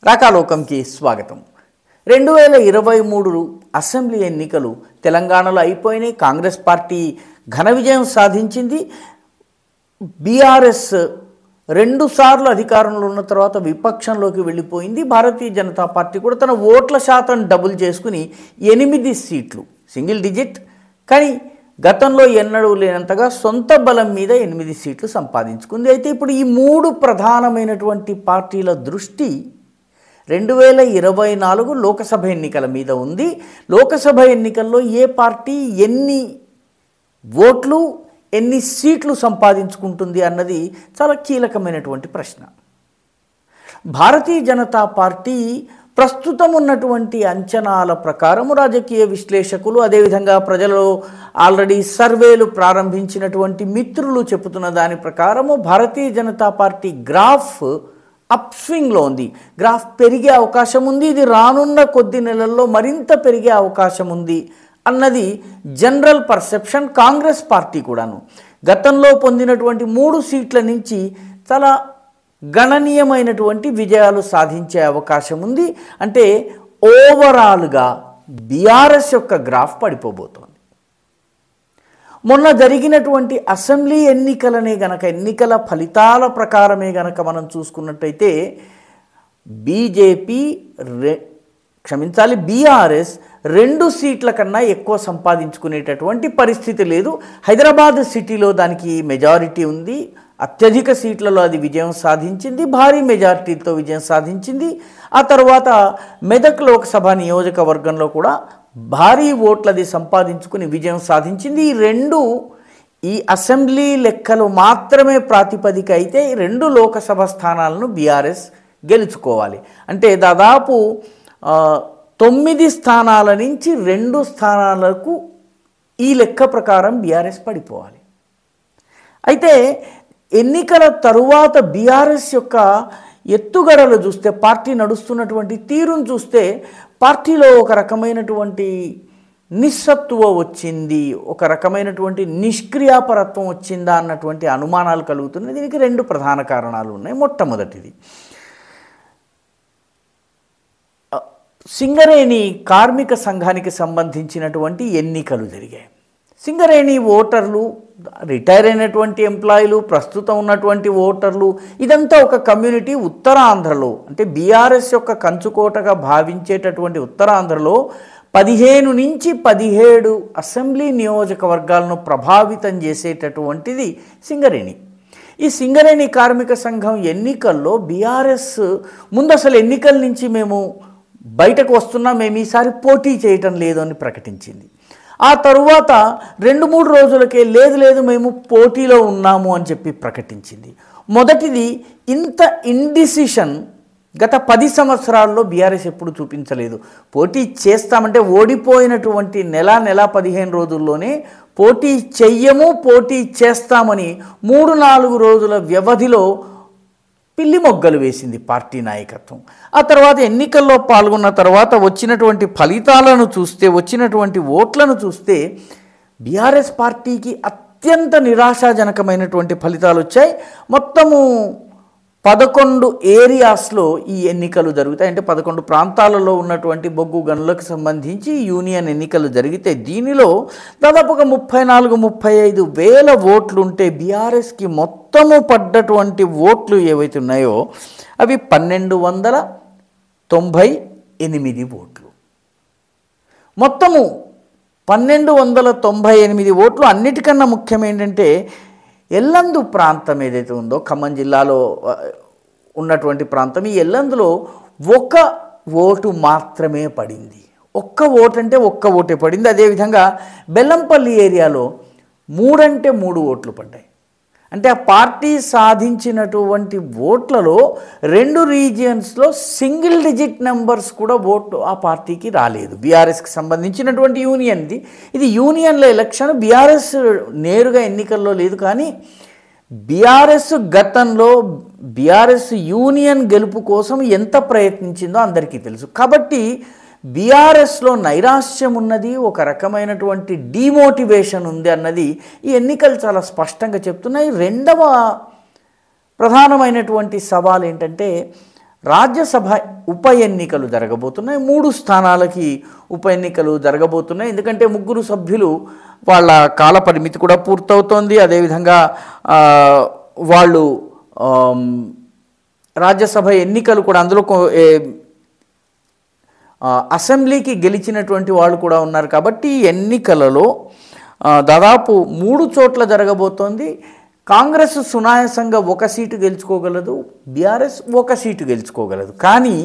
రాకాలోకంకి స్వాగతం. 2023 అసెంబ్లీ ఎన్నికలు తెలంగాణలో అయిపోయినాయి. కాంగ్రెస్ పార్టీ ఘన విజయం సాధించింది. బీఆర్ఎస్ 2 సార్లు అధికారంలో ఉన్న తర్వాత విపక్షంలోకి వెళ్ళిపోయింది. భారతీయ జనతా పార్టీ కూడా తన ఓట్ల శాతం డబుల్ చేసుకుని 8 సీట్లు, సింగిల్ డిజిట్, కానీ గతంలో ఎన్నడూ లేనంతగా సొంత బలం మీద 8 సీట్లు సంపాదించుకుంది. అయితే ఇప్పుడు ఈ 3 ప్రధానమైనటువంటి పార్టీల దృష్టి 2024 లోకసభ ఎన్నికల మీద ఉంది. లోకసభ ఎన్నికల్లో ఏ పార్టీ ఎన్ని ఓట్లు ఎన్ని సీట్లు సంపాదించుకుంటుంది అన్నది చాలా కీలకమైనటువంటి ప్రశ్న. భారతీయ జనతా పార్టీ ప్రస్తుతం ఉన్నటువంటి అంచనాల ప్రకారం రాజకీయ విశ్లేషకులు, అదేవిధంగా ప్రజలు ఆల్రెడీ సర్వేలు ప్రారంభించినటువంటి మిత్రులు చెబుతున్న దాని ప్రకారము Bharatiya Janata party graph up స్వింగ్లో ఉంది. గ్రాఫ్ పెరిగే అవకాశం ఉంది. ఇది రానున్న కొద్ది నెలల్లో మరింత పెరిగే అవకాశం ఉంది అన్నది జనరల్ పర్సెప్షన్. కాంగ్రెస్ పార్టీ కూడాను గతంలో పొందినటువంటి 3 సీట్ల నుంచి చాలా గణనీయమైనటువంటి విజయాలు సాధించే అవకాశం ఉంది. అంటే ఓవరాల్గా బీఆర్ఎస్ యొక్క గ్రాఫ్ పడిపోబోతోంది. మొన్న జరిగినటువంటి అసెంబ్లీ ఎన్నికలనే గనక, ఎన్నికల ఫలితాల ప్రకారమే గనక మనం చూసుకున్నట్టయితే బీఆర్ఎస్ 2 సీట్ల కన్నా ఎక్కువ సంపాదించుకునేటటువంటి పరిస్థితి లేదు. హైదరాబాద్ సిటీలో దానికి మెజారిటీ ఉంది. అత్యధిక సీట్లలో అది విజయం సాధించింది, భారీ మెజారిటీతో విజయం సాధించింది. ఆ తర్వాత మెదక్ లోక్సభ నియోజకవర్గంలో కూడా భారీ ఓట్లది సంపాదించుకుని విజయం సాధించింది. ఈ అసెంబ్లీ లెక్కలు మాత్రమే ప్రాతిపదిక అయితే 2 లోకసభ స్థానాలను బీఆర్ఎస్ గెలుచుకోవాలి. అంటే దాదాపు 9 స్థానాల నుంచి 2 స్థానాలకు ఈ లెక్క ప్రకారం బీఆర్ఎస్ పడిపోవాలి. అయితే ఎన్నికల తరువాత బీఆర్ఎస్ యొక్క ఎత్తుగడలు చూస్తే, పార్టీ నడుస్తున్నటువంటి తీరును చూస్తే పార్టీలో ఒక రకమైనటువంటి నిస్సత్తువ వచ్చింది, ఒక రకమైనటువంటి నిష్క్రియాపరత్వం వచ్చిందా అన్నటువంటి అనుమానాలు కలుగుతున్నాయి. దీనికి 2 ప్రధాన కారణాలు ఉన్నాయి. మొట్టమొదటిది, సింగరేణి కార్మిక సంఘానికి సంబంధించినటువంటి ఎన్నికలు జరిగాయి. సింగరేణి ఓటర్లు, రిటైర్ అయినటువంటి ఎంప్లాయీలు, ప్రస్తుతం ఉన్నటువంటి ఓటర్లు, ఇదంతా ఒక కమ్యూనిటీ. ఉత్తరాంధ్రలో అంటే బీఆర్ఎస్ యొక్క కంచుకోటగా భావించేటటువంటి ఉత్తరాంధ్రలో 15 నుంచి 17 అసెంబ్లీ నియోజకవర్గాలను ప్రభావితం చేసేటటువంటిది సింగరేణి. ఈ సింగరేణి కార్మిక సంఘం ఎన్నికల్లో బీఆర్ఎస్ ముందు అసలు ఎన్నికల నుంచి మేము బయటకు వస్తున్నాం, మేము ఈసారి పోటీ చేయటం లేదు అని ప్రకటించింది. ఆ తరువాత 2-3 రోజులకే లేదు మేము పోటీలో ఉన్నాము అని చెప్పి ప్రకటించింది. మొదటిది, ఇంత ఇండిసిషన్ గత 10 సంవత్సరాల్లో బీఆర్ఎస్ ఎప్పుడు చూపించలేదు. పోటీ చేస్తామంటే ఓడిపోయినటువంటి నెల 15 రోజుల్లోనే పోటీ చెయ్యము, పోటీ చేస్తామని 3-4 రోజుల వ్యవధిలో పిల్లి మొగ్గలు వేసింది పార్టీ నాయకత్వం. ఆ తర్వాత ఎన్నికల్లో పాల్గొన్న తర్వాత వచ్చినటువంటి ఫలితాలను చూస్తే, వచ్చినటువంటి ఓట్లను చూస్తే బీఆర్ఎస్ పార్టీకి అత్యంత నిరాశాజనకమైనటువంటి ఫలితాలు వచ్చాయి. మొత్తము 11 ఏరియాస్లో ఈ ఎన్నికలు జరుగుతాయి. అంటే 11 ప్రాంతాలలో ఉన్నటువంటి బొగ్గు గనులకు సంబంధించి యూనియన్ ఎన్నికలు జరిగితే దీనిలో దాదాపుగా 34-35 వేల ఓట్లు ఉంటే బీఆర్ఎస్కి మొత్తము పడ్డటువంటి ఓట్లు ఏవైతే ఉన్నాయో అవి 1298 ఓట్లు. మొత్తము 1298 ఓట్లు. అన్నిటికన్నా ముఖ్యం ఏంటంటే ఎల్లందు ప్రాంతం ఏదైతే ఉందో, ఖమ్మం జిల్లాలో ఉన్నటువంటి ప్రాంతం, ఈ ఎల్లందులో 1 ఓటు మాత్రమే పడింది. 1 ఓటు అంటే 1 ఓటే పడింది. అదేవిధంగా బెల్లంపల్లి ఏరియాలో 3 అంటే 3 ఓట్లు పడ్డాయి. అంటే ఆ పార్టీ సాధించినటువంటి ఓట్లలో 2 రీజియన్స్లో సింగిల్ డిజిట్ నెంబర్స్ కూడా ఓట్లు ఆ పార్టీకి రాలేదు. బీఆర్ఎస్కి సంబంధించినటువంటి యూనియన్ది, ఇది యూనియన్ల ఎలక్షన్. బీఆర్ఎస్ నేరుగా ఎన్నికల్లో లేదు, కానీ బీఆర్ఎస్ గతంలో బీఆర్ఎస్ యూనియన్ గెలుపు కోసం ఎంత ప్రయత్నించిందో అందరికీ తెలుసు. కాబట్టి బీఆర్ఎస్లో నైరాశ్యం ఉన్నది, ఒక రకమైనటువంటి డిమోటివేషన్ ఉంది అన్నది ఈ ఎన్నికలు చాలా స్పష్టంగా చెప్తున్నాయి. రెండవ ప్రధానమైనటువంటి సవాల్ ఏంటంటే రాజ్యసభ ఉప ఎన్నికలు జరగబోతున్నాయి. 3 స్థానాలకి ఉప ఎన్నికలు జరగబోతున్నాయి. ఎందుకంటే 3 సభ్యులు వాళ్ళ కాల పరిమితి కూడా పూర్తవుతోంది. అదేవిధంగా వాళ్ళు రాజ్యసభ ఎన్నికలు కూడా అందులో అసెంబ్లీకి గెలిచినటువంటి వాళ్ళు కూడా ఉన్నారు. కాబట్టి ఎన్నికలలో దాదాపు 3 చోట్ల జరగబోతోంది. కాంగ్రెస్ సునాయాసంగా 1 సీటు గెలుచుకోగలదు, బీఆర్ఎస్ 1 సీటు గెలుచుకోగలదు. కానీ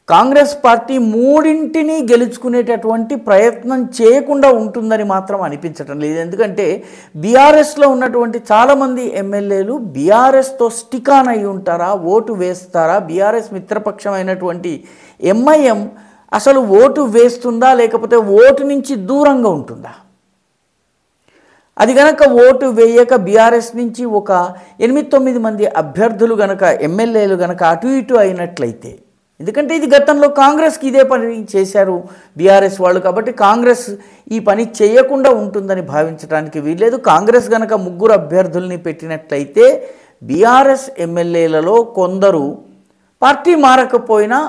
కాంగ్రెస్ పార్టీ 3ంటిని గెలుచుకునేటటువంటి ప్రయత్నం చేయకుండా ఉంటుందని మాత్రం అనిపించటం లేదు. ఎందుకంటే బీఆర్ఎస్లో ఉన్నటువంటి చాలామంది ఎమ్మెల్యేలు బీఆర్ఎస్తో స్టిక్ ఆన్ అయి ఉంటారా, ఓటు వేస్తారా? బీఆర్ఎస్ మిత్రపక్షం అయినటువంటి ఎంఐఎం అసలు ఓటు వేస్తుందా, లేకపోతే ఓటు నుంచి దూరంగా ఉంటుందా? అది గనక ఓటు వేయక బీఆర్ఎస్ నుంచి ఒక 8-9 మంది అభ్యర్థులు గనక ఎమ్మెల్యేలు గనక అటు ఇటు అయినట్లయితే, ఎందుకంటే ఇది గతంలో కాంగ్రెస్కి ఇదే పని చేశారు బీఆర్ఎస్ వాళ్ళు, కాబట్టి కాంగ్రెస్ ఈ పని చేయకుండా ఉంటుందని భావించడానికి వీల్లేదు. కాంగ్రెస్ గనక 3 అభ్యర్థుల్ని పెట్టినట్లయితే బీఆర్ఎస్ ఎమ్మెల్యేలలో కొందరు పార్టీ మారకపోయినా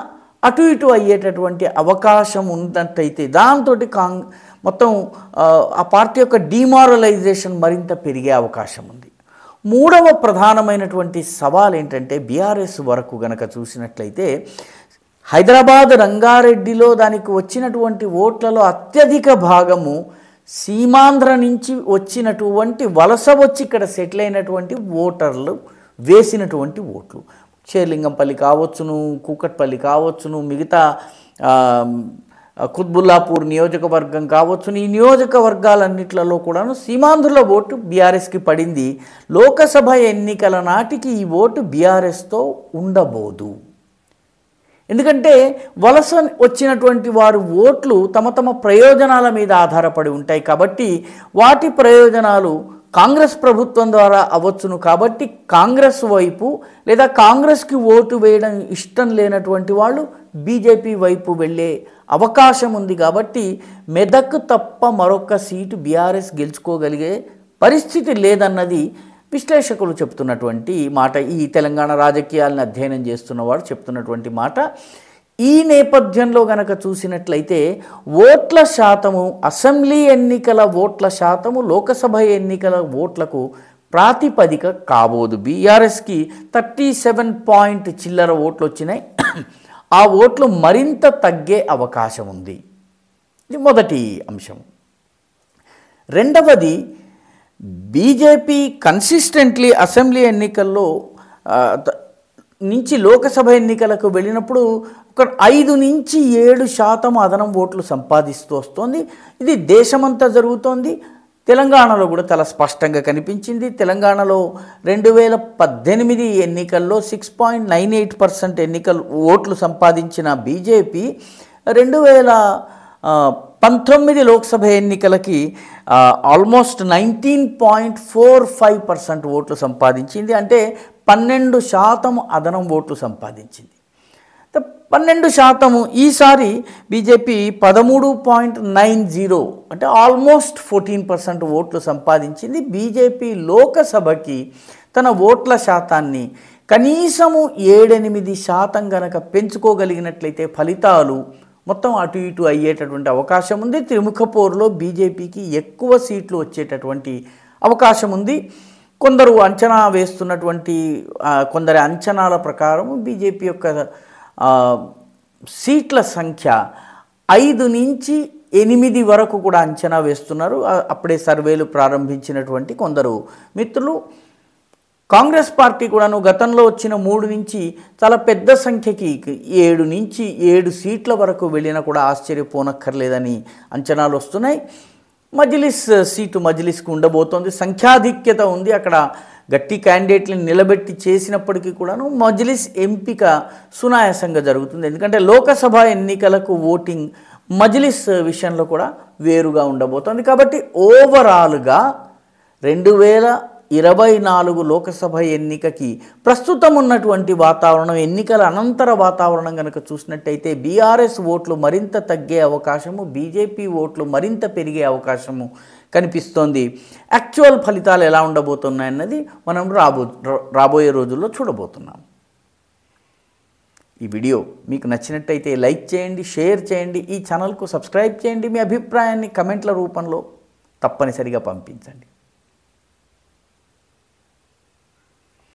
అటు ఇటు అయ్యేటటువంటి అవకాశం ఉన్నట్టయితే దాంతో మొత్తం ఆ పార్టీ యొక్క డిమారలైజేషన్ మరింత పెరిగే అవకాశం ఉంది. 3వ ప్రధానమైనటువంటి సవాల్ ఏంటంటే బీఆర్ఎస్ వరకు గనక చూసినట్లయితే హైదరాబాద్ రంగారెడ్డిలో దానికి వచ్చినటువంటి ఓట్లలో అత్యధిక భాగము సీమాంధ్ర నుంచి వచ్చినటువంటి వలస వచ్చి ఇక్కడ సెటిల్ అయినటువంటి ఓటర్లు వేసినటువంటి ఓట్లు. షేర్లింగంపల్లి కావచ్చును, కూకట్పల్లి కావచ్చును, మిగతా కుత్బుల్లాపూర్ నియోజకవర్గం కావచ్చును, ఈ నియోజకవర్గాలన్నిట్లలో కూడాను సీమాంధ్రుల ఓటు బీఆర్ఎస్కి పడింది. లోకసభ ఎన్నికల నాటికి ఈ ఓటు బీఆర్ఎస్తో ఉండబోదు. ఎందుకంటే వలస వచ్చినటువంటి వారు ఓట్లు తమ తమ ప్రయోజనాల మీద ఆధారపడి ఉంటాయి. కాబట్టి వాటి ప్రయోజనాలు కాంగ్రెస్ ప్రభుత్వం ద్వారా అవ్వచ్చును. కాబట్టి కాంగ్రెస్ వైపు లేదా కాంగ్రెస్కి ఓటు వేయడం ఇష్టం లేనటువంటి వాళ్ళు బీజేపీ వైపు వెళ్ళే అవకాశం ఉంది. కాబట్టి మెదక్ తప్ప మరొక సీటు బీఆర్ఎస్ గెలుచుకోగలిగే పరిస్థితి లేదన్నది విశ్లేషకులు చెప్తున్నటువంటి మాట. ఈ తెలంగాణ రాజకీయాలను అధ్యయనం చేస్తున్నవాడు చెప్తున్నటువంటి మాట. ఈ నేపథ్యంలో గనక చూసినట్లయితే ఓట్ల శాతము, అసెంబ్లీ ఎన్నికల ఓట్ల శాతము లోకసభ ఎన్నికల ఓట్లకు ప్రాతిపదిక కాబోదు. బీఆర్ఎస్కి 37 చిల్లర ఓట్లు వచ్చినాయి. ఆ ఓట్లు మరింత తగ్గే అవకాశం ఉంది. ఇది మొదటి అంశం. రెండవది, బీజేపీ కన్సిస్టెంట్లీ అసెంబ్లీ ఎన్నికల్లో నుంచి లోకసభ ఎన్నికలకు వెళ్ళినప్పుడు ఒక 5-7% అదనం ఓట్లు సంపాదిస్తూ వస్తోంది. ఇది దేశమంతా జరుగుతోంది. తెలంగాణలో కూడా చాలా స్పష్టంగా కనిపించింది. తెలంగాణలో 2018 ఎన్నికల్లో 6.98% ఓట్లు సంపాదించిన బీజేపీ 2019 లోక్సభ ఎన్నికలకి ఆల్మోస్ట్ 19.45% ఓట్లు సంపాదించింది. అంటే 12% అదనం ఓట్లు సంపాదించింది. 12% ఈసారి బీజేపీ 13.90 అంటే ఆల్మోస్ట్ 14% ఓట్లు సంపాదించింది. బీజేపీ లోకసభకి తన ఓట్ల శాతాన్ని కనీసము 7-8% గనక పెంచుకోగలిగినట్లయితే ఫలితాలు మొత్తం అటు ఇటు అయ్యేటటువంటి అవకాశం ఉంది. త్రిముఖ పోరులో బీజేపీకి ఎక్కువ సీట్లు వచ్చేటటువంటి అవకాశం ఉంది. కొందరు అంచనా వేస్తున్నటువంటి కొందరి అంచనాల ప్రకారం బీజేపీ యొక్క సీట్ల సంఖ్య 5-8 వరకు కూడా అంచనా వేస్తున్నారు. అప్పుడే సర్వేలు ప్రారంభించినటువంటి కొందరు మిత్రులు. కాంగ్రెస్ పార్టీ కూడాను గతంలో వచ్చిన 3 నుంచి చాలా పెద్ద సంఖ్యకి 7 సీట్ల వరకు వెళ్ళినా కూడా ఆశ్చర్యపోనక్కర్లేదని అంచనాలు వస్తున్నాయి. మజ్లిస్కు ఉండబోతోంది. సంఖ్యాధిక్యత ఉంది. అక్కడ గట్టి క్యాండిడేట్లను నిలబెట్టి చేసినప్పటికీ కూడాను మజ్లిస్ ఎంపిక సునాయాసంగా జరుగుతుంది. ఎందుకంటే లోకసభ ఎన్నికలకు ఓటింగ్ మజ్లిస్ విషయంలో కూడా వేరుగా ఉండబోతోంది. కాబట్టి ఓవరాల్గా 2024 లోకసభ ఎన్నికకి ప్రస్తుతం ఉన్నటువంటి వాతావరణం, ఎన్నికల అనంతర వాతావరణం కనుక చూసినట్టయితే బీఆర్ఎస్ ఓట్లు మరింత తగ్గే అవకాశము, బీజేపీ ఓట్లు మరింత పెరిగే అవకాశము కనిపిస్తోంది. యాక్చువల్ ఫలితాలు ఎలా ఉండబోతున్నాయన్నది మనం రాబోయే రోజుల్లో చూడబోతున్నాం. ఈ వీడియో మీకు నచ్చినట్టయితే లైక్ చేయండి, షేర్ చేయండి, ఈ ఛానల్కు సబ్స్క్రైబ్ చేయండి, మీ అభిప్రాయాన్ని కమెంట్ల రూపంలో తప్పనిసరిగా పంపించండి.